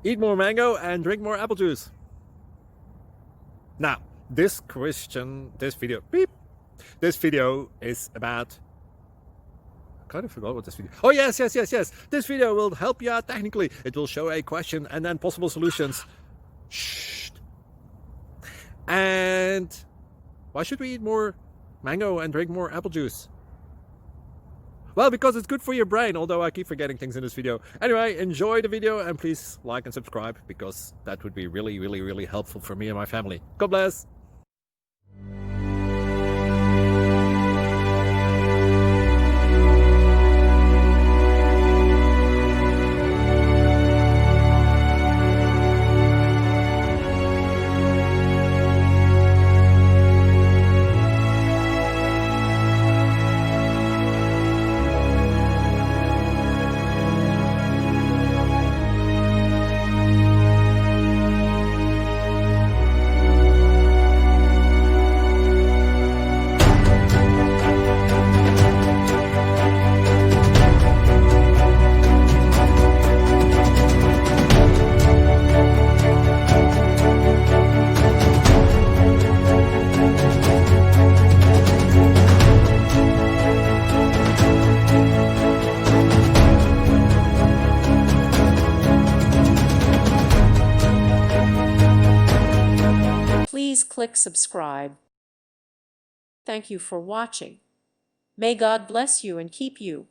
Eat more mango and drink more apple juice. Now, this video is about, I kind of forgot what this video. Oh, yes. This video will help you out technically. It will show a question and then possible solutions. Shh. And why should we eat more mango and drink more apple juice? Well, because it's good for your brain, although I keep forgetting things in this video. Anyway, enjoy the video and please like and subscribe, because that would be really helpful for me and my family. God bless! Please click subscribe. Thank you for watching. May God bless you and keep you.